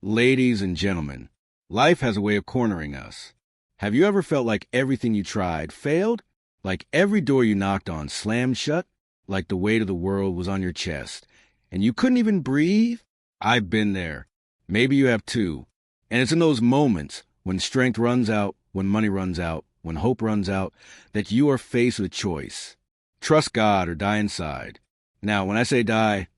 Ladies and gentlemen, life has a way of cornering us. Have you ever felt like everything you tried failed? Like every door you knocked on slammed shut? Like the weight of the world was on your chest, and you couldn't even breathe? I've been there. Maybe you have too. And it's in those moments when strength runs out, when money runs out, when hope runs out, that you are faced with a choice. Trust God or die inside. Now, when I say die,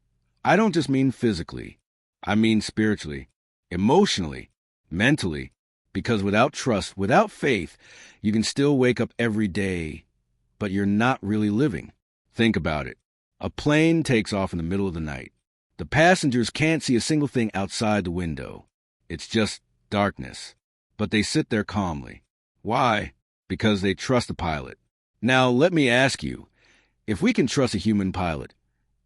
I don't just mean physically. I mean spiritually, emotionally, mentally, because without trust, without faith, you can still wake up every day, but you're not really living. Think about it. A plane takes off in the middle of the night. The passengers can't see a single thing outside the window. It's just darkness. But they sit there calmly. Why? Because they trust the pilot. Now, let me ask you, if we can trust a human pilot,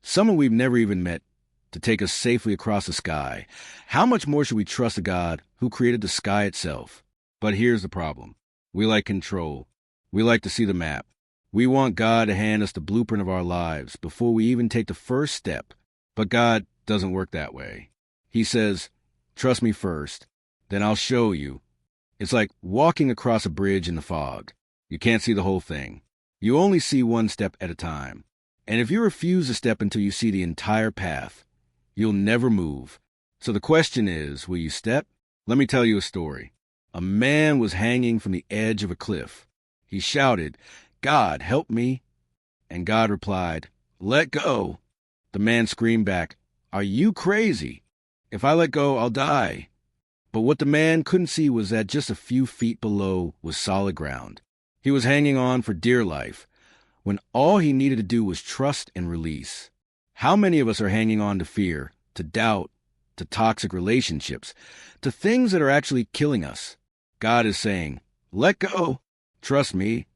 someone we've never even met, to take us safely across the sky, how much more should we trust a God who created the sky itself? But here's the problem. We like control. We like to see the map. We want God to hand us the blueprint of our lives before we even take the first step. But God doesn't work that way. He says, trust me first, then I'll show you. It's like walking across a bridge in the fog. You can't see the whole thing. You only see one step at a time. And if you refuse to step until you see the entire path, you'll never move. So the question is, will you step? Let me tell you a story. A man was hanging from the edge of a cliff. He shouted, God, help me. And God replied, let go. The man screamed back, are you crazy? If I let go, I'll die. But what the man couldn't see was that just a few feet below was solid ground. He was hanging on for dear life, when all he needed to do was trust and release. How many of us are hanging on to fear, to doubt, to toxic relationships, to things that are actually killing us? God is saying, let go, trust me.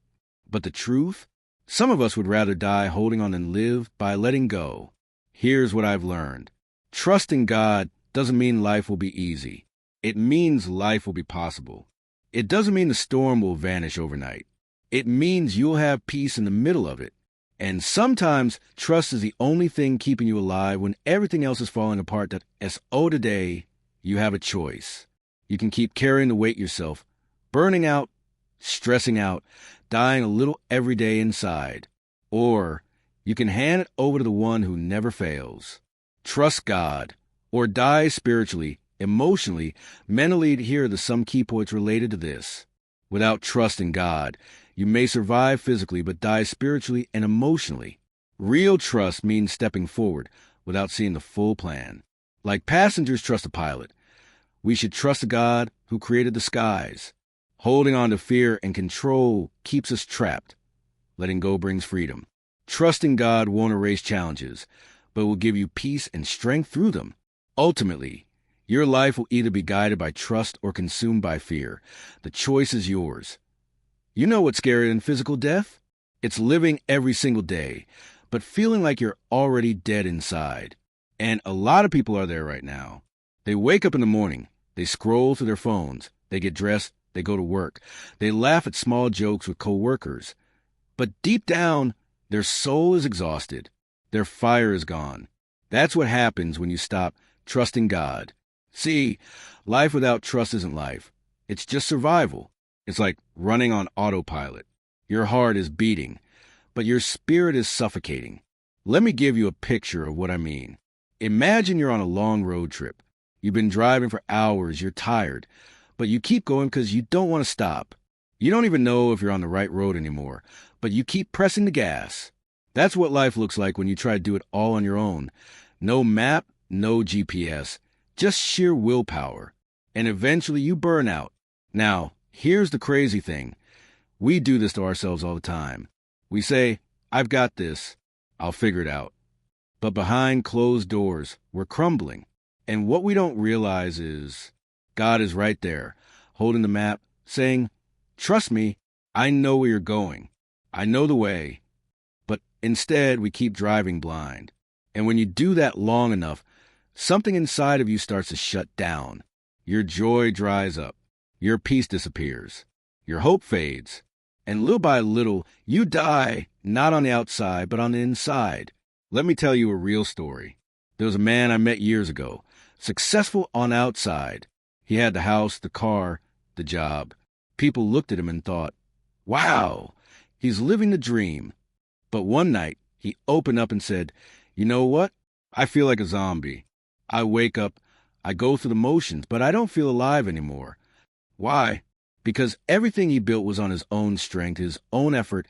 But the truth? Some of us would rather die holding on than live by letting go. Here's what I've learned. Trusting God doesn't mean life will be easy. It means life will be possible. It doesn't mean the storm will vanish overnight. It means you'll have peace in the middle of it. And sometimes trust is the only thing keeping you alive when everything else is falling apart. Today, you have a choice. You can keep carrying the weight yourself, burning out, stressing out, dying a little every day inside. Or you can hand it over to the one who never fails. Trust God, or die spiritually, emotionally, mentally. Here are some key points related to this. Without trust in God, you may survive physically but die spiritually and emotionally. Real trust means stepping forward without seeing the full plan. Like passengers trust a pilot, we should trust a God who created the skies. Holding on to fear and control keeps us trapped. Letting go brings freedom. Trusting God won't erase challenges, but will give you peace and strength through them. Ultimately, your life will either be guided by trust or consumed by fear. The choice is yours. You know what's scarier than physical death? It's living every single day, but feeling like you're already dead inside. And a lot of people are there right now. They wake up in the morning, they scroll through their phones, they get dressed, they go to work, they laugh at small jokes with coworkers. But deep down, their soul is exhausted. Their fire is gone. That's what happens when you stop trusting God. See, life without trust isn't life. It's just survival. It's like running on autopilot. Your heart is beating, but your spirit is suffocating. Let me give you a picture of what I mean. Imagine you're on a long road trip. You've been driving for hours, you're tired, but you keep going because you don't want to stop. You don't even know if you're on the right road anymore, but you keep pressing the gas. That's what life looks like when you try to do it all on your own. No map, no GPS, just sheer willpower. And eventually you burn out. Now, here's the crazy thing. We do this to ourselves all the time. We say, I've got this. I'll figure it out. But behind closed doors, we're crumbling. And what we don't realize is God is right there, holding the map, saying, trust me, I know where you're going. I know the way. But instead, we keep driving blind. And when you do that long enough, something inside of you starts to shut down. Your joy dries up. Your peace disappears. Your hope fades. And little by little, you die, not on the outside, but on the inside. Let me tell you a real story. There was a man I met years ago. Successful on outside. He had the house, the car, the job. People looked at him and thought, wow, he's living the dream. But one night, he opened up and said, you know what? I feel like a zombie. I wake up, I go through the motions, but I don't feel alive anymore. Why? Because everything he built was on his own strength, his own effort,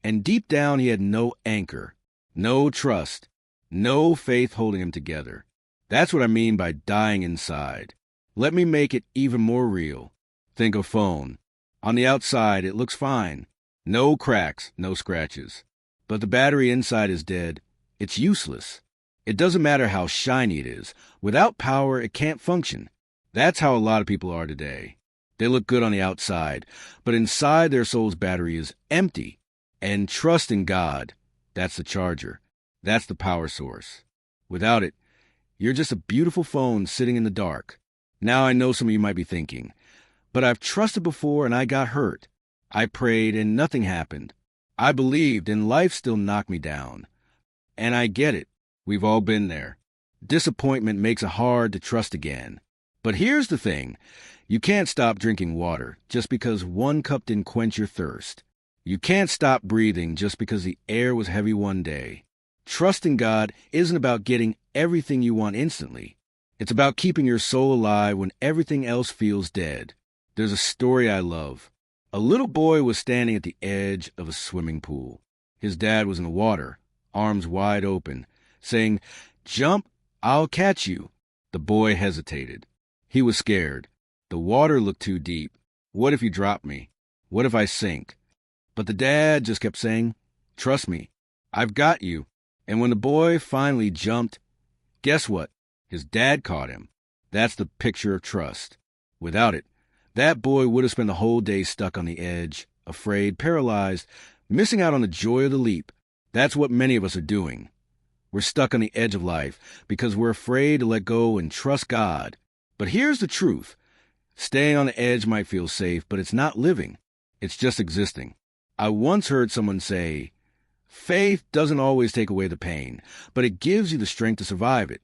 and deep down he had no anchor, no trust, no faith holding him together. That's what I mean by dying inside. Let me make it even more real. Think of phone. On the outside, it looks fine. No cracks, no scratches. But the battery inside is dead. It's useless. It doesn't matter how shiny it is. Without power, it can't function. That's how a lot of people are today. They look good on the outside, but inside their soul's battery is empty. And trust in God, that's the charger. That's the power source. Without it, you're just a beautiful phone sitting in the dark. Now I know some of you might be thinking, but I've trusted before and I got hurt. I prayed and nothing happened. I believed and life still knocked me down. And I get it. We've all been there. Disappointment makes it hard to trust again. But here's the thing. You can't stop drinking water just because one cup didn't quench your thirst. You can't stop breathing just because the air was heavy one day. Trusting God isn't about getting everything you want instantly. It's about keeping your soul alive when everything else feels dead. There's a story I love. A little boy was standing at the edge of a swimming pool. His dad was in the water, arms wide open, saying, "Jump, I'll catch you." The boy hesitated. He was scared. The water looked too deep. What if you drop me? What if I sink? But the dad just kept saying, "Trust me, I've got you." And when the boy finally jumped, guess what? His dad caught him. That's the picture of trust. Without it, that boy would have spent the whole day stuck on the edge, afraid, paralyzed, missing out on the joy of the leap. That's what many of us are doing. We're stuck on the edge of life because we're afraid to let go and trust God. But here's the truth. Staying on the edge might feel safe, but it's not living. It's just existing. I once heard someone say, faith doesn't always take away the pain, but it gives you the strength to survive it.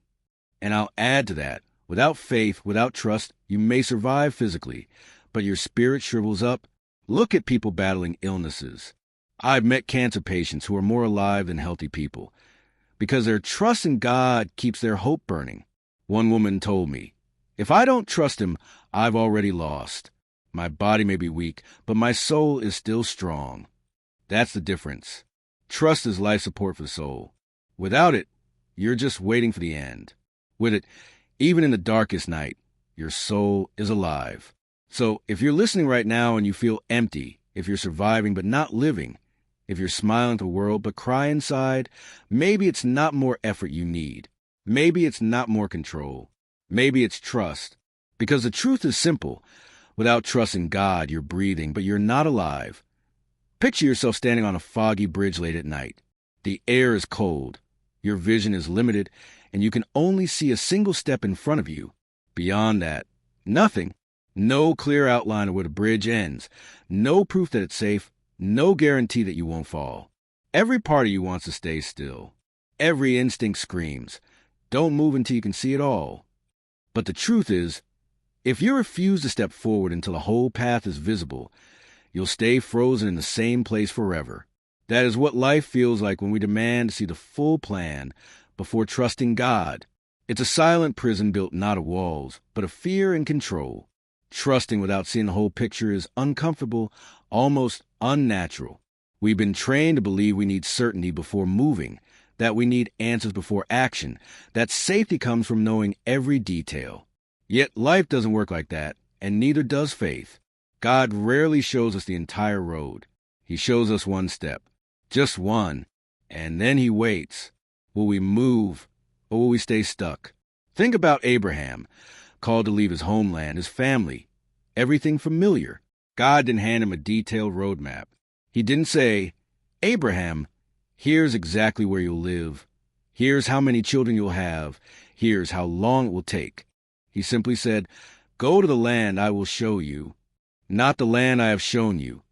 And I'll add to that, without faith, without trust, you may survive physically, but your spirit shrivels up. Look at people battling illnesses. I've met cancer patients who are more alive than healthy people because their trust in God keeps their hope burning. One woman told me, "If I don't trust him, I've already lost. My body may be weak, but my soul is still strong." That's the difference. Trust is life support for the soul. Without it, you're just waiting for the end. With it, even in the darkest night, your soul is alive. So if you're listening right now and you feel empty, if you're surviving but not living, if you're smiling at the world but cry inside, maybe it's not more effort you need. Maybe it's not more control. Maybe it's trust. Because the truth is simple. Without trusting God, you're breathing, but you're not alive. Picture yourself standing on a foggy bridge late at night. The air is cold. Your vision is limited, and you can only see a single step in front of you. Beyond that, nothing. No clear outline of where the bridge ends. No proof that it's safe. No guarantee that you won't fall. Every part of you wants to stay still. Every instinct screams, don't move until you can see it all. But the truth is, if you refuse to step forward until the whole path is visible, you'll stay frozen in the same place forever. That is what life feels like when we demand to see the full plan before trusting God. It's a silent prison built not of walls, but of fear and control. Trusting without seeing the whole picture is uncomfortable, almost unnatural. We've been trained to believe we need certainty before moving, that we need answers before action, that safety comes from knowing every detail. Yet life doesn't work like that, and neither does faith. God rarely shows us the entire road. He shows us one step, just one, and then he waits. Will we move, or will we stay stuck? Think about Abraham, called to leave his homeland, his family, everything familiar. God didn't hand him a detailed roadmap. He didn't say, "Abraham, here's exactly where you'll live. Here's how many children you'll have. Here's how long it will take." He simply said, "Go to the land I will show you. Not the land I have shown you.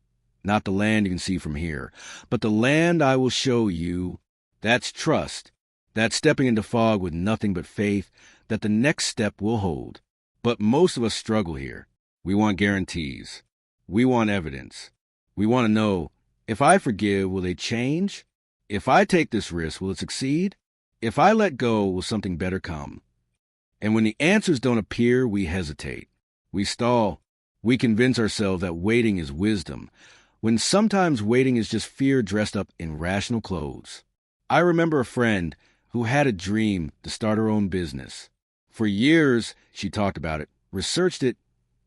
Not the land you can see from here. But the land I will show you." That's trust. That's stepping into fog with nothing but faith, that the next step will hold. But most of us struggle here. We want guarantees. We want evidence. We want to know, if I forgive, will they change? If I take this risk, will it succeed? If I let go, will something better come? And when the answers don't appear, we hesitate. We stall. We convince ourselves that waiting is wisdom, when sometimes waiting is just fear dressed up in rational clothes. I remember a friend who had a dream to start her own business. For years, she talked about it, researched it,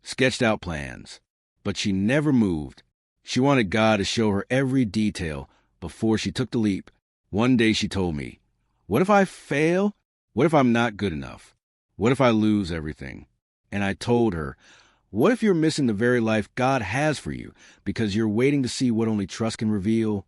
sketched out plans. But she never moved. She wanted God to show her every detail before she took the leap. One day she told me, "What if I fail? What if I'm not good enough? What if I lose everything?" And I told her, what if you're missing the very life God has for you because you're waiting to see what only trust can reveal?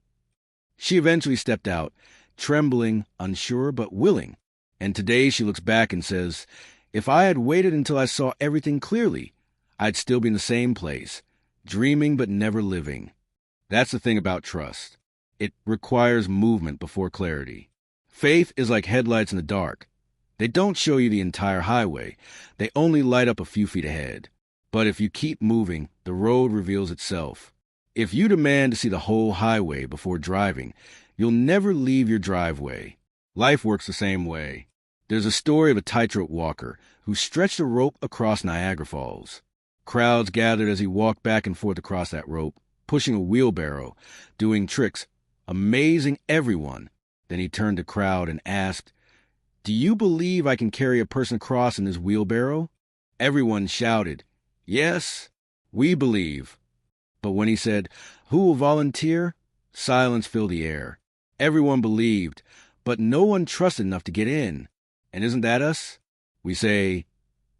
She eventually stepped out, trembling, unsure, but willing. And today she looks back and says, if I had waited until I saw everything clearly, I'd still be in the same place, dreaming but never living. That's the thing about trust. It requires movement before clarity. Faith is like headlights in the dark. They don't show you the entire highway. They only light up a few feet ahead. But if you keep moving, the road reveals itself. If you demand to see the whole highway before driving, you'll never leave your driveway. Life works the same way. There's a story of a tightrope walker who stretched a rope across Niagara Falls. Crowds gathered as he walked back and forth across that rope, pushing a wheelbarrow, doing tricks, amazing everyone. Then he turned to the crowd and asked, "Do you believe I can carry a person across in this wheelbarrow?" Everyone shouted, "Yes, we believe." But when he said, "Who will volunteer?" silence filled the air. Everyone believed, but no one trusted enough to get in. And isn't that us? We say,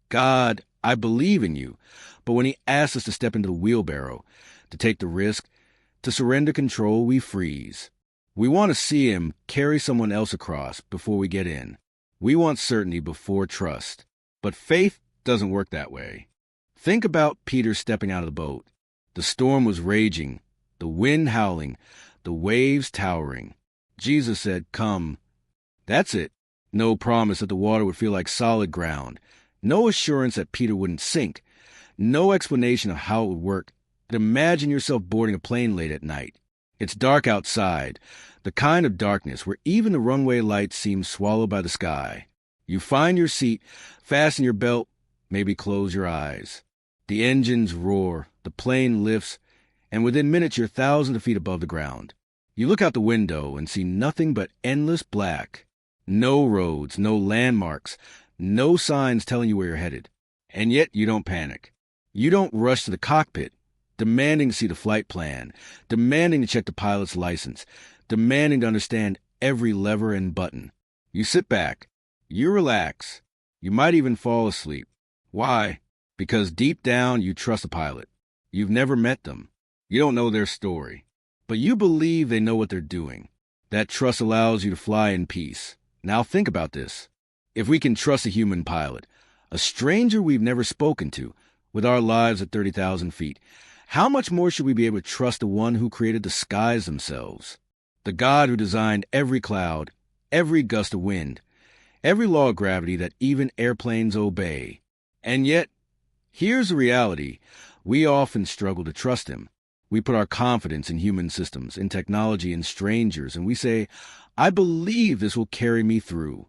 "God, I believe in you." But when he asks us to step into the wheelbarrow, to take the risk, to surrender control, we freeze. We want to see him carry someone else across before we get in. We want certainty before trust. But faith doesn't work that way. Think about Peter stepping out of the boat. The storm was raging, the wind howling, the waves towering. Jesus said, "Come." That's it. No promise that the water would feel like solid ground. No assurance that Peter wouldn't sink. No explanation of how it would work. But imagine yourself boarding a plane late at night. It's dark outside, the kind of darkness where even the runway lights seem swallowed by the sky. You find your seat, fasten your belt, maybe close your eyes. The engines roar, the plane lifts, and within minutes you're thousands of feet above the ground. You look out the window and see nothing but endless black. No roads, no landmarks, no signs telling you where you're headed. And yet you don't panic. You don't rush to the cockpit, demanding to see the flight plan, demanding to check the pilot's license, demanding to understand every lever and button. You sit back. You relax. You might even fall asleep. Why? Because deep down you trust the pilot. You've never met them. You don't know their story. But you believe they know what they're doing. That trust allows you to fly in peace. Now think about this. If we can trust a human pilot, a stranger we've never spoken to, with our lives at 30,000 feet, how much more should we be able to trust the one who created the skies themselves? The God who designed every cloud, every gust of wind, every law of gravity that even airplanes obey. And yet, here's the reality. We often struggle to trust him. We put our confidence in human systems, in technology, in strangers, and we say, "I believe this will carry me through."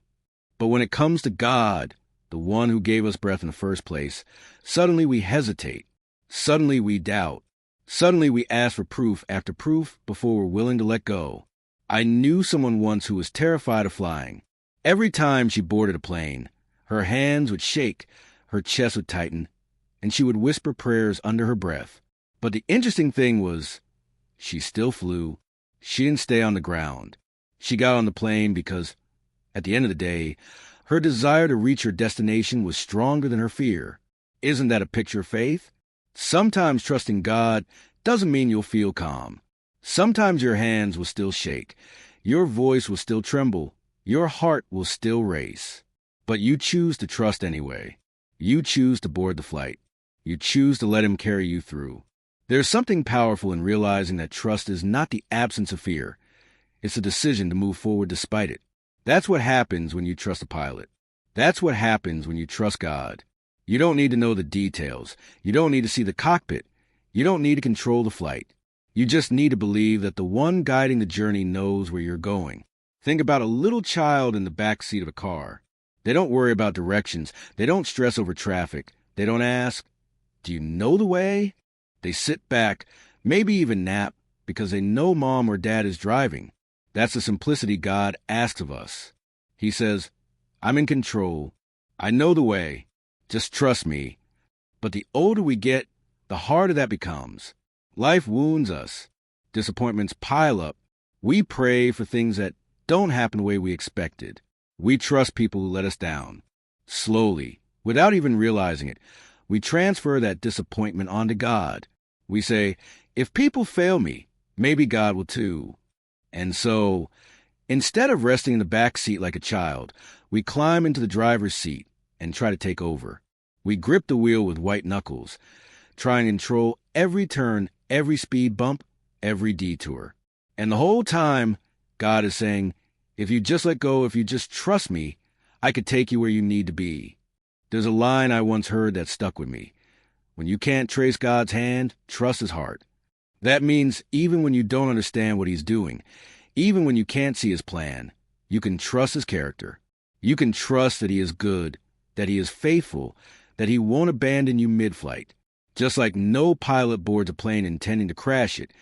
But when it comes to God, the one who gave us breath in the first place, suddenly we hesitate. Suddenly we doubt. Suddenly we ask for proof after proof before we're willing to let go. I knew someone once who was terrified of flying. Every time she boarded a plane, her hands would shake, her chest would tighten, and she would whisper prayers under her breath. But the interesting thing was, she still flew. She didn't stay on the ground. She got on the plane because, at the end of the day, her desire to reach her destination was stronger than her fear. Isn't that a picture of faith? Sometimes trusting God doesn't mean you'll feel calm. Sometimes your hands will still shake. Your voice will still tremble. Your heart will still race. But you choose to trust anyway. You choose to board the flight. You choose to let him carry you through. There's something powerful in realizing that trust is not the absence of fear. It's a decision to move forward despite it. That's what happens when you trust a pilot. That's what happens when you trust God. You don't need to know the details. You don't need to see the cockpit. You don't need to control the flight. You just need to believe that the one guiding the journey knows where you're going. Think about a little child in the back seat of a car. They don't worry about directions. They don't stress over traffic. They don't ask, "Do you know the way?" They sit back, maybe even nap, because they know mom or dad is driving. That's the simplicity God asks of us. He says, "I'm in control. I know the way. Just trust me." But the older we get, the harder that becomes. Life wounds us. Disappointments pile up. We pray for things that don't happen the way we expected. We trust people who let us down. Slowly, without even realizing it, we transfer that disappointment onto God. We say, "If people fail me, maybe God will too." And so, instead of resting in the back seat like a child, we climb into the driver's seat and try to take over. We grip the wheel with white knuckles, try and control every turn, every speed bump, every detour. And the whole time, God is saying, "If you just let go, if you just trust me, I could take you where you need to be." There's a line I once heard that stuck with me. When you can't trace God's hand, trust his heart. That means even when you don't understand what he's doing, even when you can't see his plan, you can trust his character. You can trust that he is good, that he is faithful, that he won't abandon you mid-flight. Just like no pilot boards a plane intending to crash it,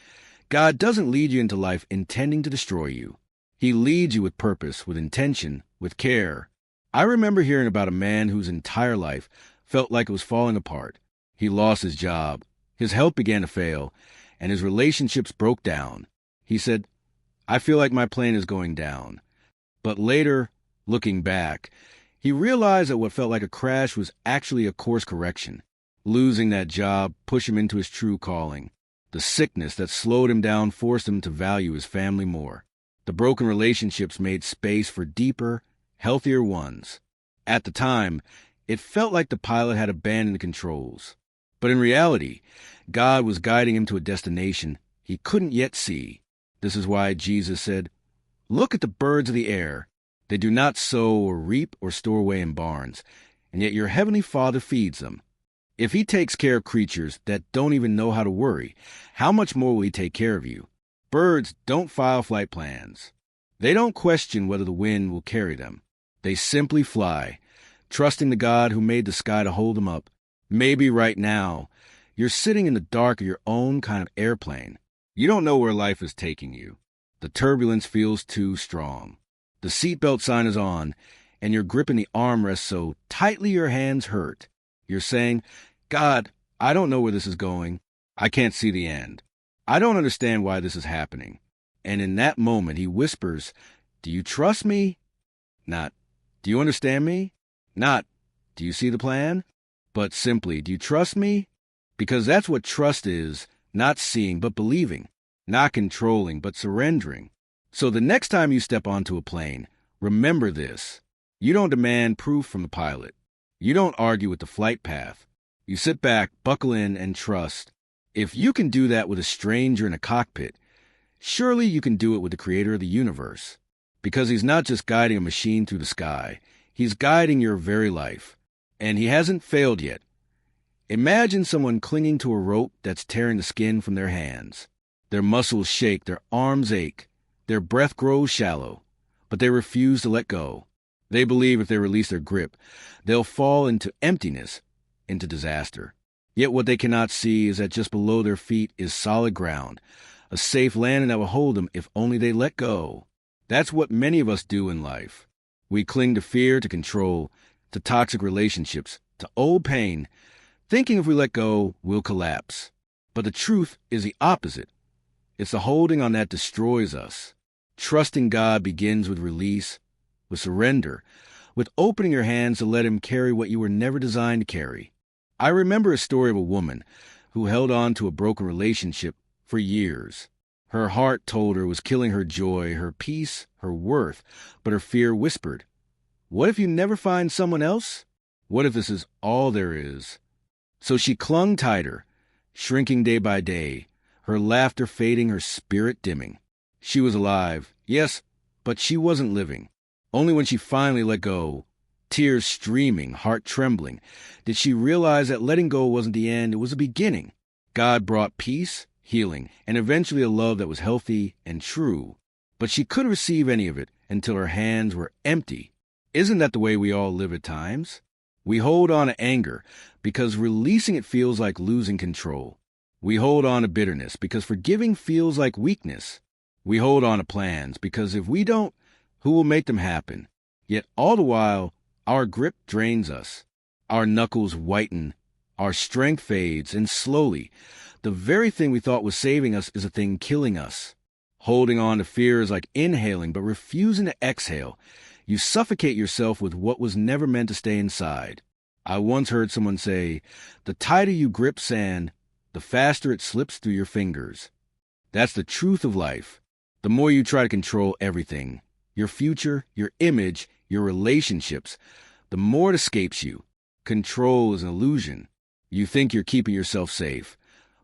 God doesn't lead you into life intending to destroy you. He leads you with purpose, with intention, with care. I remember hearing about a man whose entire life felt like it was falling apart. He lost his job, his health began to fail, and his relationships broke down. He said, "I feel like my plane is going down." But later, looking back, he realized that what felt like a crash was actually a course correction. Losing that job pushed him into his true calling. The sickness that slowed him down forced him to value his family more. The broken relationships made space for deeper, healthier ones. At the time, it felt like the pilot had abandoned the controls. But in reality, God was guiding him to a destination he couldn't yet see. This is why Jesus said, "Look at the birds of the air. They do not sow or reap or store away in barns, and yet your heavenly Father feeds them. If he takes care of creatures that don't even know how to worry, how much more will he take care of you?" Birds don't file flight plans. They don't question whether the wind will carry them. They simply fly, trusting the God who made the sky to hold them up. Maybe right now, you're sitting in the dark of your own kind of airplane. You don't know where life is taking you. The turbulence feels too strong. The seatbelt sign is on, and you're gripping the armrest so tightly your hands hurt. You're saying, "God, I don't know where this is going. I can't see the end. I don't understand why this is happening." And in that moment, he whispers, "Do you trust me?" Not, "Do you understand me?" Not, "Do you see the plan?" But simply, "Do you trust me?" Because that's what trust is, not seeing but believing, not controlling but surrendering. So the next time you step onto a plane, remember this. You don't demand proof from the pilot. You don't argue with the flight path. You sit back, buckle in, and trust. If you can do that with a stranger in a cockpit, surely you can do it with the creator of the universe. Because he's not just guiding a machine through the sky. He's guiding your very life. And he hasn't failed yet. Imagine someone clinging to a rope that's tearing the skin from their hands. Their muscles shake, their arms ache, their breath grows shallow, but they refuse to let go. They believe if they release their grip, they'll fall into emptiness, into disaster. Yet what they cannot see is that just below their feet is solid ground, a safe landing that will hold them if only they let go. That's what many of us do in life. We cling to fear, to control, to toxic relationships, to old pain, thinking if we let go, we'll collapse. But the truth is the opposite. It's the holding on that destroys us. Trusting God begins with release, with surrender, with opening your hands to let him carry what you were never designed to carry. I remember a story of a woman who held on to a broken relationship for years. Her heart told her it was killing her joy, her peace, her worth, but her fear whispered, "What if you never find someone else? What if this is all there is?" So she clung tighter, shrinking day by day, her laughter fading, her spirit dimming. She was alive, yes, but she wasn't living. Only when she finally let go Tears streaming, heart trembling, did she realize that letting go wasn't the end, it was the beginning. God brought peace, healing, and eventually a love that was healthy and true. But she couldn't receive any of it until her hands were empty. Isn't that the way we all live at times? We hold on to anger because releasing it feels like losing control. We hold on to bitterness because forgiving feels like weakness. We hold on to plans because if we don't, who will make them happen? Yet all the while, our grip drains us. Our knuckles whiten, our strength fades, and slowly, the very thing we thought was saving us is a thing killing us. Holding on to fear is like inhaling but refusing to exhale. You suffocate yourself with what was never meant to stay inside. I once heard someone say, the tighter you grip sand, the faster it slips through your fingers. That's the truth of life. The more you try to control everything, your future, your image, your relationships, the more it escapes you. Control is an illusion. You think you're keeping yourself safe,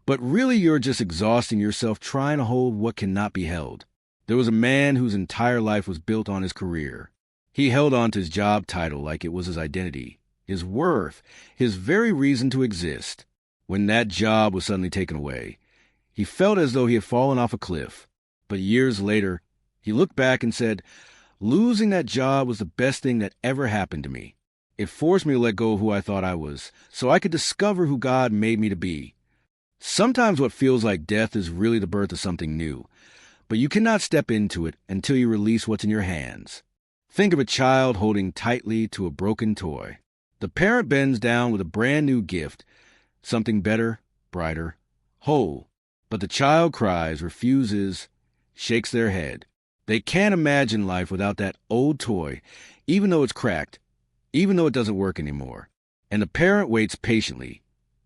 but really you're just exhausting yourself trying to hold what cannot be held. There was a man whose entire life was built on his career. He held on to his job title like it was his identity, his worth, his very reason to exist. When that job was suddenly taken away, he felt as though he had fallen off a cliff. But years later, he looked back and said, losing that job was the best thing that ever happened to me. It forced me to let go of who I thought I was, so I could discover who God made me to be. Sometimes what feels like death is really the birth of something new, but you cannot step into it until you release what's in your hands. Think of a child holding tightly to a broken toy. The parent bends down with a brand new gift, something better, brighter, whole. But the child cries, refuses, shakes their head. They can't imagine life without that old toy, even though it's cracked, even though it doesn't work anymore. And the parent waits patiently,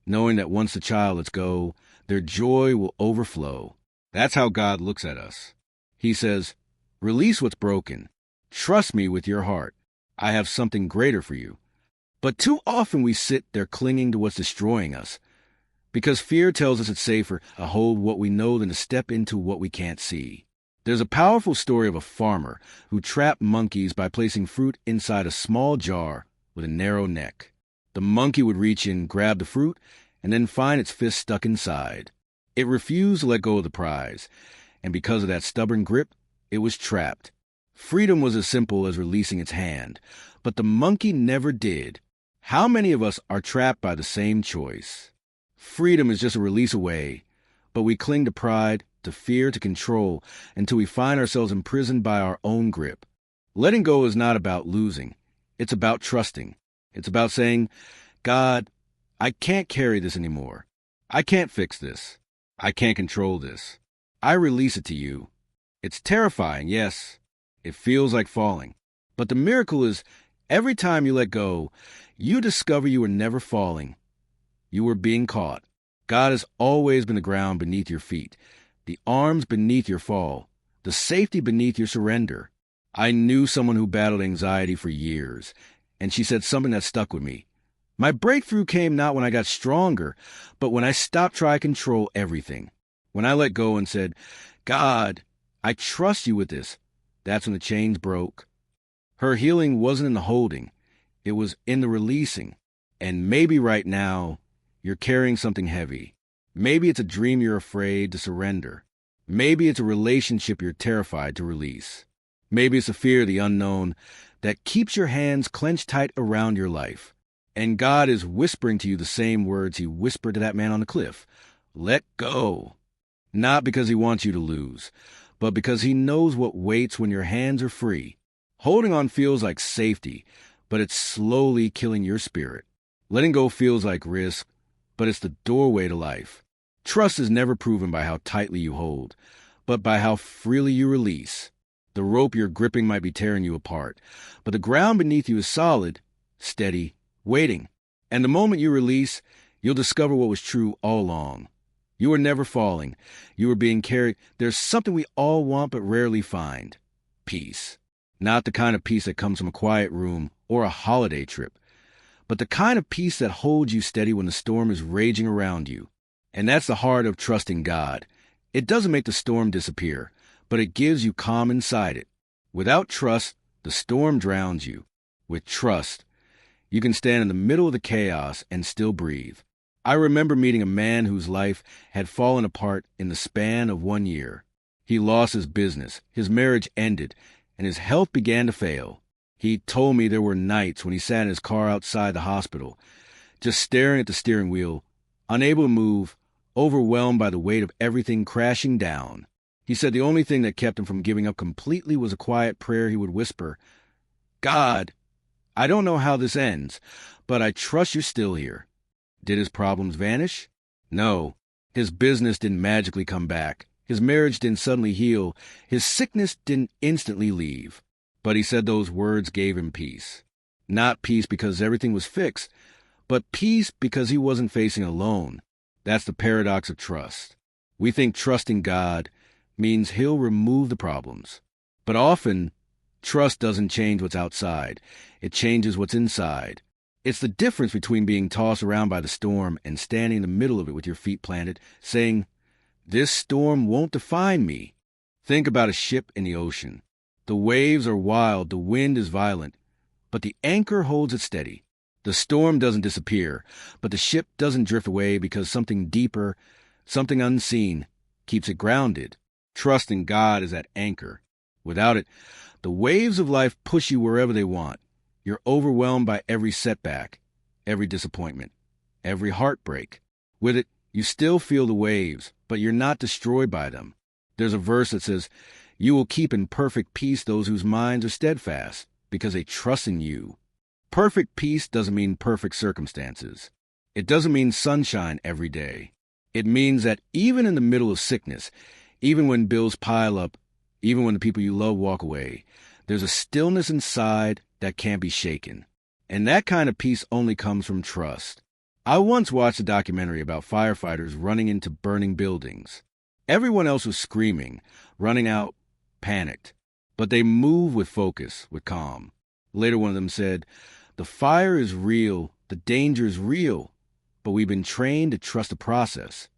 knowing that once the child lets go, their joy will overflow. That's how God looks at us. He says, release what's broken. Trust me with your heart. I have something greater for you. But too often we sit there clinging to what's destroying us, because fear tells us it's safer to hold what we know than to step into what we can't see. There's a powerful story of a farmer who trapped monkeys by placing fruit inside a small jar with a narrow neck. The monkey would reach in, grab the fruit, and then find its fist stuck inside. It refused to let go of the prize, and because of that stubborn grip, it was trapped. Freedom was as simple as releasing its hand, but the monkey never did. How many of us are trapped by the same choice? Freedom is just a release away, but we cling to pride, to fear, to control, until we find ourselves imprisoned by our own grip. Letting go is not about losing. It's about trusting. It's about saying, God, I can't carry this anymore. I can't fix this. I can't control this. I release it to you. It's terrifying, yes. It feels like falling. But the miracle is, every time you let go, you discover you were never falling. You were being caught. God has always been the ground beneath your feet, the arms beneath your fall, the safety beneath your surrender. I knew someone who battled anxiety for years, and she said something that stuck with me. My breakthrough came not when I got stronger, but when I stopped trying to control everything. When I let go and said, God, I trust you with this. That's when the chains broke. Her healing wasn't in the holding. It was in the releasing. And maybe right now, you're carrying something heavy. Maybe it's a dream you're afraid to surrender. Maybe it's a relationship you're terrified to release. Maybe it's a fear of the unknown that keeps your hands clenched tight around your life. And God is whispering to you the same words he whispered to that man on the cliff. Let go. Not because he wants you to lose, but because he knows what waits when your hands are free. Holding on feels like safety, but it's slowly killing your spirit. Letting go feels like risk, but it's the doorway to life. Trust is never proven by how tightly you hold, but by how freely you release. The rope you're gripping might be tearing you apart, but the ground beneath you is solid, steady, waiting. And the moment you release, you'll discover what was true all along. You were never falling. You were being carried. There's something we all want but rarely find. Peace. Not the kind of peace that comes from a quiet room or a holiday trip, but the kind of peace that holds you steady when the storm is raging around you. And that's the heart of trusting God. It doesn't make the storm disappear, but it gives you calm inside it. Without trust, the storm drowns you. With trust, You can stand in the middle of the chaos and still breathe. I remember meeting a man whose life had fallen apart in the span of 1 year. He lost his business, his marriage ended, and his health began to fail. He told me there were nights when he sat in his car outside the hospital, just staring at the steering wheel, unable to move, overwhelmed by the weight of everything crashing down. He said the only thing that kept him from giving up completely was a quiet prayer he would whisper, "God, I don't know how this ends, but I trust you're still here." Did his problems vanish? No. His business didn't magically come back. His marriage didn't suddenly heal. His sickness didn't instantly leave. But he said those words gave him peace. Not peace because everything was fixed, but peace because he wasn't facing alone. That's the paradox of trust. We think trusting God means he'll remove the problems. But often, trust doesn't change what's outside. It changes what's inside. It's the difference between being tossed around by the storm and standing in the middle of it with your feet planted, saying, "This storm won't define me." Think about a ship in the ocean. The waves are wild, the wind is violent, but the anchor holds it steady. The storm doesn't disappear, but the ship doesn't drift away because something deeper, something unseen, keeps it grounded. Trust in God is that anchor. Without it, the waves of life push you wherever they want. You're overwhelmed by every setback, every disappointment, every heartbreak. With it, you still feel the waves, but you're not destroyed by them. There's a verse that says, "You will keep in perfect peace those whose minds are steadfast, because they trust in you." Perfect peace doesn't mean perfect circumstances. It doesn't mean sunshine every day. It means that even in the middle of sickness, even when bills pile up, even when the people you love walk away, there's a stillness inside that can't be shaken. And that kind of peace only comes from trust. I once watched a documentary about firefighters running into burning buildings. Everyone else was screaming, running out, panicked. But they moved with focus, with calm. Later one of them said, "The fire is real, the danger is real, but we've been trained to trust the process."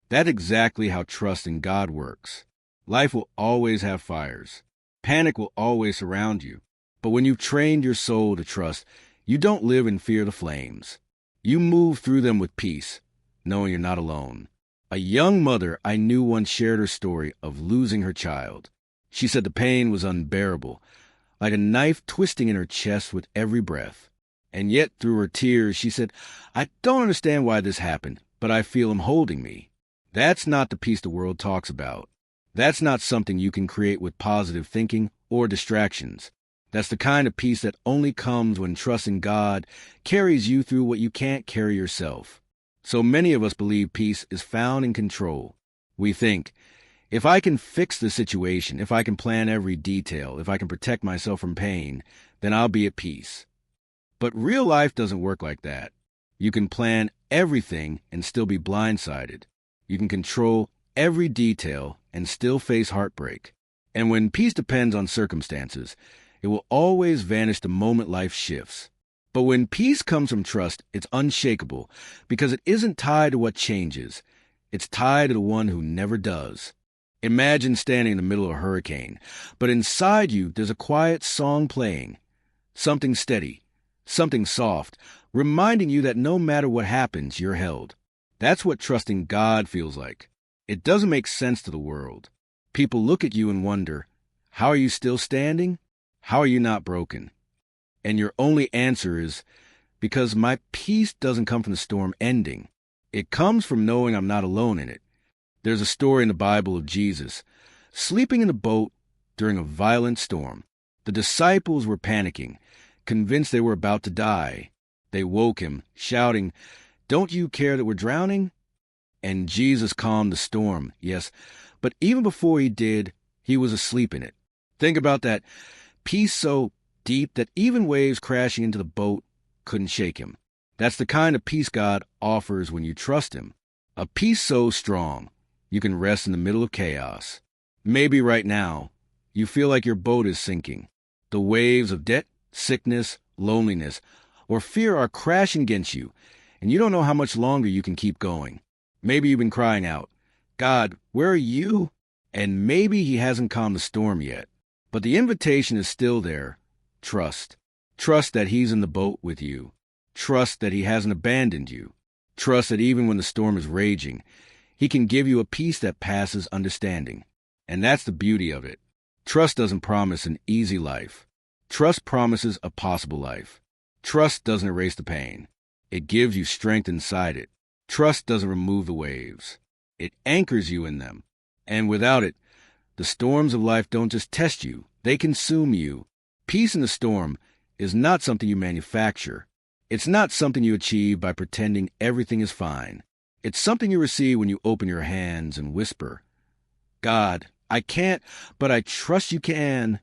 That's exactly how trust in God works. Life will always have fires. Panic will always surround you. But when you've trained your soul to trust, you don't live in fear of the flames. You move through them with peace, knowing you're not alone. A young mother I knew once shared her story of losing her child. She said the pain was unbearable, like a knife twisting in her chest with every breath. And yet, through her tears, she said, "I don't understand why this happened, but I feel him holding me." That's not the peace the world talks about. That's not something you can create with positive thinking or distractions. That's the kind of peace that only comes when trusting God carries you through what you can't carry yourself. So many of us believe peace is found in control. We think, if I can fix the situation, if I can plan every detail, if I can protect myself from pain, then I'll be at peace. But real life doesn't work like that. You can plan everything and still be blindsided. You can control every detail and still face heartbreak. And when peace depends on circumstances, it will always vanish the moment life shifts. But when peace comes from trust, it's unshakable because it isn't tied to what changes. It's tied to the one who never does. Imagine standing in the middle of a hurricane, but inside you there's a quiet song playing. Something steady, something soft, reminding you that no matter what happens, you're held. That's what trusting God feels like. It doesn't make sense to the world. People look at you and wonder, how are you still standing? How are you not broken? And your only answer is, because my peace doesn't come from the storm ending. It comes from knowing I'm not alone in it. There's a story in the Bible of Jesus sleeping in a boat during a violent storm. The disciples were panicking, convinced they were about to die. They woke him, shouting, "Don't you care that we're drowning?" And Jesus calmed the storm, yes, but even before he did, he was asleep in it. Think about that peace so deep that even waves crashing into the boat couldn't shake him. That's the kind of peace God offers when you trust him. A peace so strong, you can rest in the middle of chaos. Maybe right now, you feel like your boat is sinking. The waves of debt, sickness, loneliness, or fear are crashing against you, and you don't know how much longer you can keep going. Maybe you've been crying out, "God, where are you?" And maybe he hasn't calmed the storm yet. But the invitation is still there. Trust. Trust that He's in the boat with you. Trust that He hasn't abandoned you. Trust that even when the storm is raging, He can give you a peace that passes understanding. And that's the beauty of it. Trust doesn't promise an easy life. Trust promises a possible life. Trust doesn't erase the pain. It gives you strength inside it. Trust doesn't remove the waves. It anchors you in them. And without it, the storms of life don't just test you, they consume you. Peace in the storm is not something you manufacture. It's not something you achieve by pretending everything is fine. It's something you receive when you open your hands and whisper, "God, I can't, but I trust you can."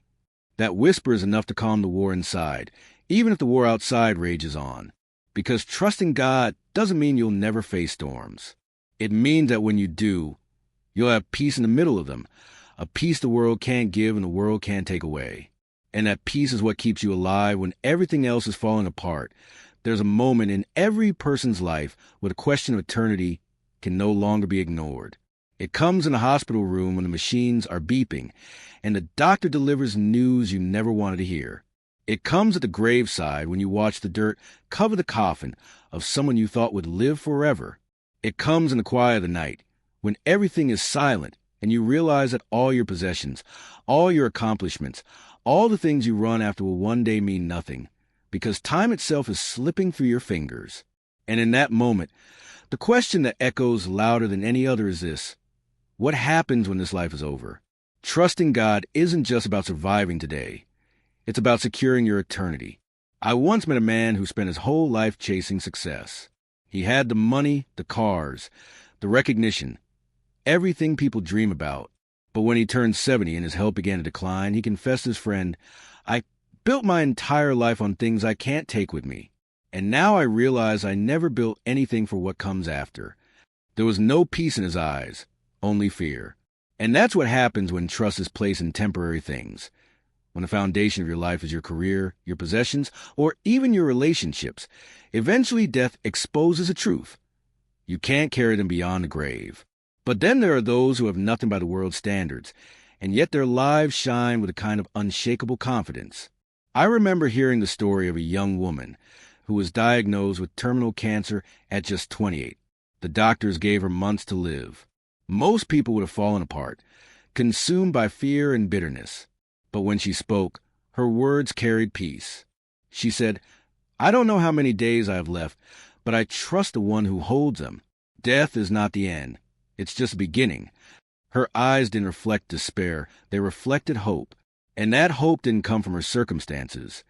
That whisper is enough to calm the war inside, even if the war outside rages on. Because trusting God doesn't mean you'll never face storms. It means that when you do, you'll have peace in the middle of them, a peace the world can't give and the world can't take away. And that peace is what keeps you alive when everything else is falling apart. There's a moment in every person's life where the question of eternity can no longer be ignored. It comes in a hospital room when the machines are beeping and the doctor delivers news you never wanted to hear. It comes at the graveside when you watch the dirt cover the coffin of someone you thought would live forever. It comes in the quiet of the night when everything is silent and you realize that all your possessions, all your accomplishments, all the things you run after will one day mean nothing because time itself is slipping through your fingers. And in that moment, the question that echoes louder than any other is this: what happens when this life is over? Trusting God isn't just about surviving today. It's about securing your eternity. I once met a man who spent his whole life chasing success. He had the money, the cars, the recognition, everything people dream about. But when he turned 70 and his health began to decline, he confessed to his friend, "I built my entire life on things I can't take with me. And now I realize I never built anything for what comes after." There was no peace in his eyes, only fear. And that's what happens when trust is placed in temporary things. When the foundation of your life is your career, your possessions, or even your relationships, eventually death exposes the truth. You can't carry them beyond the grave. But then there are those who have nothing by the world's standards, and yet their lives shine with a kind of unshakable confidence. I remember hearing the story of a young woman who was diagnosed with terminal cancer at just 28. The doctors gave her months to live. Most people would have fallen apart, consumed by fear and bitterness. But when she spoke, her words carried peace. She said, "I don't know how many days I have left, but I trust the one who holds them. Death is not the end. It's just the beginning." Her eyes didn't reflect despair. They reflected hope. And that hope didn't come from her circumstances.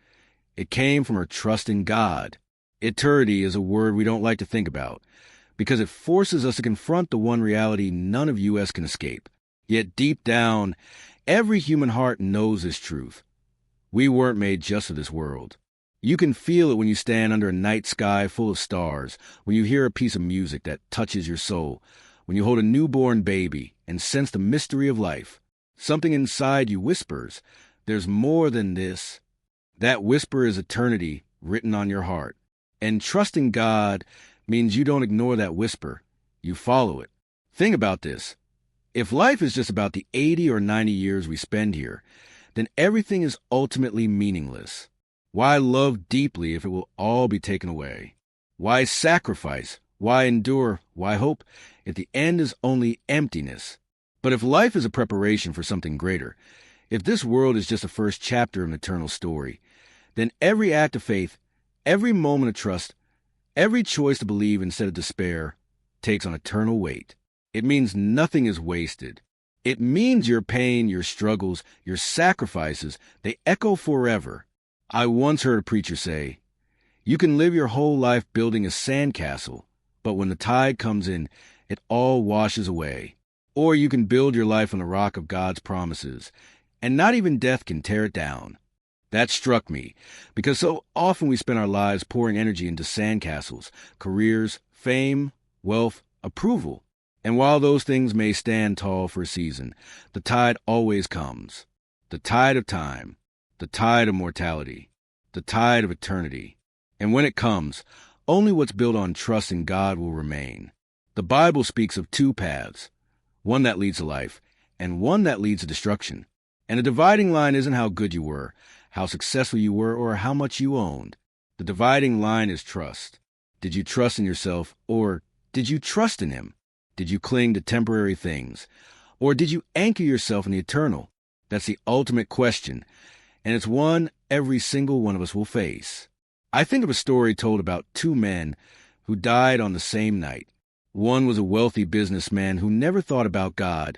It came from her trust in God. Eternity is a word we don't like to think about, because it forces us to confront the one reality none of us can escape. Yet deep down, every human heart knows this truth. We weren't made just for this world. You can feel it when you stand under a night sky full of stars, when you hear a piece of music that touches your soul, when you hold a newborn baby and sense the mystery of life. Something inside you whispers, "There's more than this." That whisper is eternity written on your heart. And trusting God means you don't ignore that whisper. You follow it. Think about this. If life is just about the 80 or 90 years we spend here, then everything is ultimately meaningless. Why love deeply if it will all be taken away? Why sacrifice? Why endure? Why hope if the end is only emptiness? But if life is a preparation for something greater, if this world is just the first chapter of an eternal story, then every act of faith, every moment of trust, every choice to believe instead of despair takes on eternal weight. It means nothing is wasted. It means your pain, your struggles, your sacrifices, they echo forever. I once heard a preacher say, "You can live your whole life building a sandcastle, but when the tide comes in, it all washes away. Or you can build your life on the rock of God's promises, and not even death can tear it down." That struck me, because so often we spend our lives pouring energy into sandcastles, careers, fame, wealth, approval. And while those things may stand tall for a season, the tide always comes. The tide of time, the tide of mortality, the tide of eternity. And when it comes, only what's built on trust in God will remain. The Bible speaks of two paths, one that leads to life and one that leads to destruction. And the dividing line isn't how good you were, how successful you were, or how much you owned. The dividing line is trust. Did you trust in yourself, or did you trust in Him? Did you cling to temporary things, or did you anchor yourself in the eternal? That's the ultimate question, and it's one every single one of us will face. I think of a story told about two men who died on the same night. One was a wealthy businessman who never thought about God,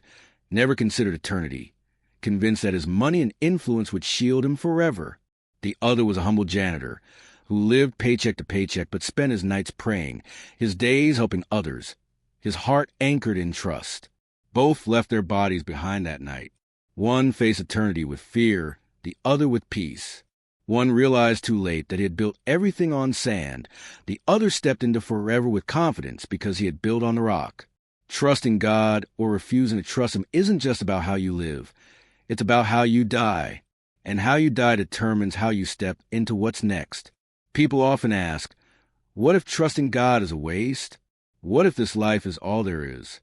never considered eternity, convinced that his money and influence would shield him forever. The other was a humble janitor who lived paycheck to paycheck but spent his nights praying, his days helping others, his heart anchored in trust. Both left their bodies behind that night. One faced eternity with fear, the other with peace. One realized too late that he had built everything on sand. The other stepped into forever with confidence because he had built on the rock. Trusting God or refusing to trust Him isn't just about how you live. It's about how you die. And how you die determines how you step into what's next. People often ask, what if trusting God is a waste? What if this life is all there is?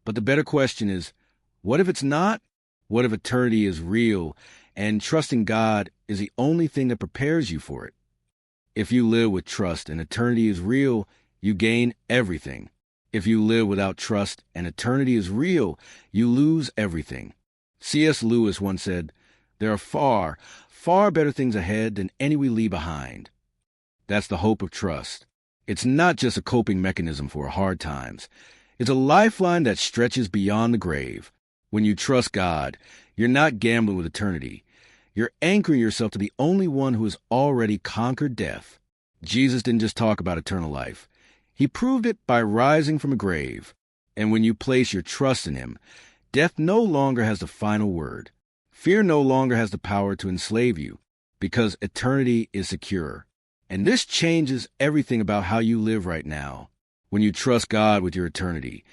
But the better question is, what if it's not? What if eternity is real and trusting God is the only thing that prepares you for it? If you live with trust and eternity is real, you gain everything. If you live without trust and eternity is real, you lose everything. C.S. Lewis once said, there are far, far better things ahead than any we leave behind. That's the hope of trust. It's not just a coping mechanism for hard times. It's a lifeline that stretches beyond the grave. When you trust God, you're not gambling with eternity. You're anchoring yourself to the only one who has already conquered death. Jesus didn't just talk about eternal life. He proved it by rising from a grave. And when you place your trust in Him, death no longer has the final word. Fear no longer has the power to enslave you, because eternity is secure. And this changes everything about how you live right now. When you trust God with your eternity,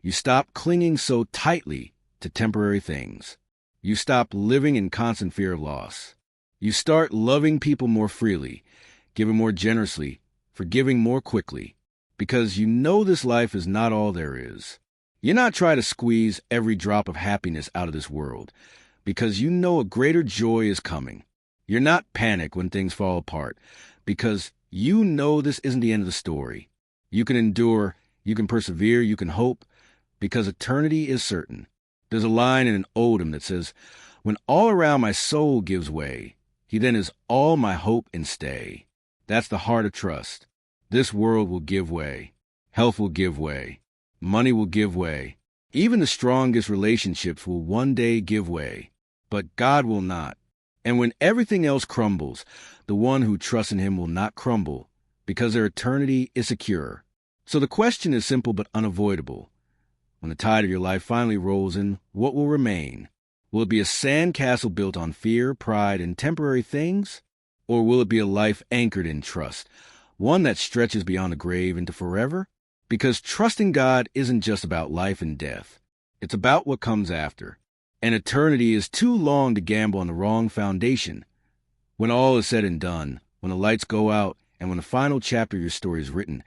you stop clinging so tightly to temporary things. You stop living in constant fear of loss. You start loving people more freely, giving more generously, forgiving more quickly, because you know this life is not all there is. You're not trying to squeeze every drop of happiness out of this world, because you know a greater joy is coming. You're not panicked when things fall apart, because you know this isn't the end of the story. You can endure, you can persevere, you can hope, because eternity is certain. There's a line in an old hymn that says, when all around my soul gives way, He then is all my hope and stay. That's the heart of trust. This world will give way. Health will give way. Money will give way. Even the strongest relationships will one day give way. But God will not. And when everything else crumbles, the one who trusts in Him will not crumble, because their eternity is secure. So the question is simple but unavoidable. When the tide of your life finally rolls in, what will remain? Will it be a sand castle built on fear, pride, and temporary things? Or will it be a life anchored in trust, one that stretches beyond the grave into forever? Because trusting God isn't just about life and death. It's about what comes after. And eternity is too long to gamble on the wrong foundation. When all is said and done, when the lights go out, and when the final chapter of your story is written,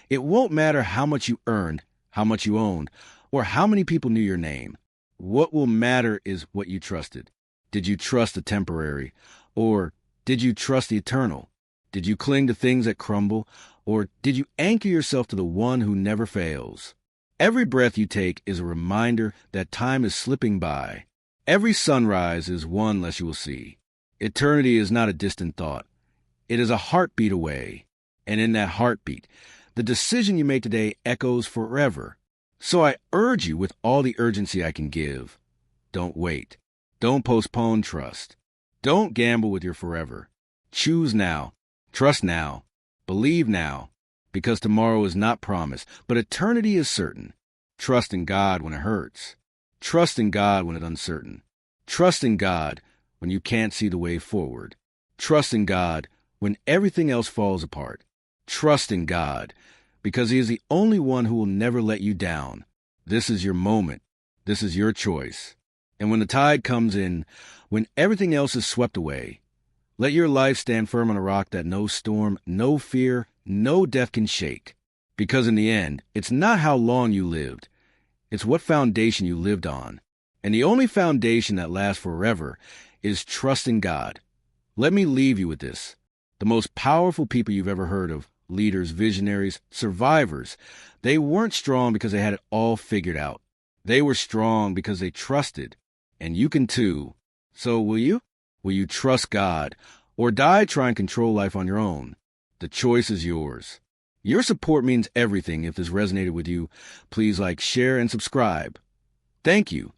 it won't matter how much you earned, how much you owned, or how many people knew your name. What will matter is what you trusted. Did you trust the temporary, or did you trust the eternal? Did you cling to things that crumble, or did you anchor yourself to the one who never fails? Every breath you take is a reminder that time is slipping by. Every sunrise is one less you will see. Eternity is not a distant thought. It is a heartbeat away. And in that heartbeat, the decision you make today echoes forever. So I urge you with all the urgency I can give. Don't wait. Don't postpone trust. Don't gamble with your forever. Choose now. Trust now. Believe now. Because tomorrow is not promised, but eternity is certain. Trust in God when it hurts. Trust in God when it's uncertain. Trust in God when you can't see the way forward. Trust in God when everything else falls apart. Trust in God because He is the only one who will never let you down. This is your moment. This is your choice. And when the tide comes in, when everything else is swept away, let your life stand firm on a rock that no storm, no fear, no death can shake. Because in the end, it's not how long you lived. It's what foundation you lived on. And the only foundation that lasts forever is trusting God. Let me leave you with this. The most powerful people you've ever heard of, leaders, visionaries, survivors, they weren't strong because they had it all figured out. They were strong because they trusted. And you can too. So will you? Will you trust God or die trying to control life on your own? The choice is yours. Your support means everything. If this resonated with you, please like, share, and subscribe. Thank you.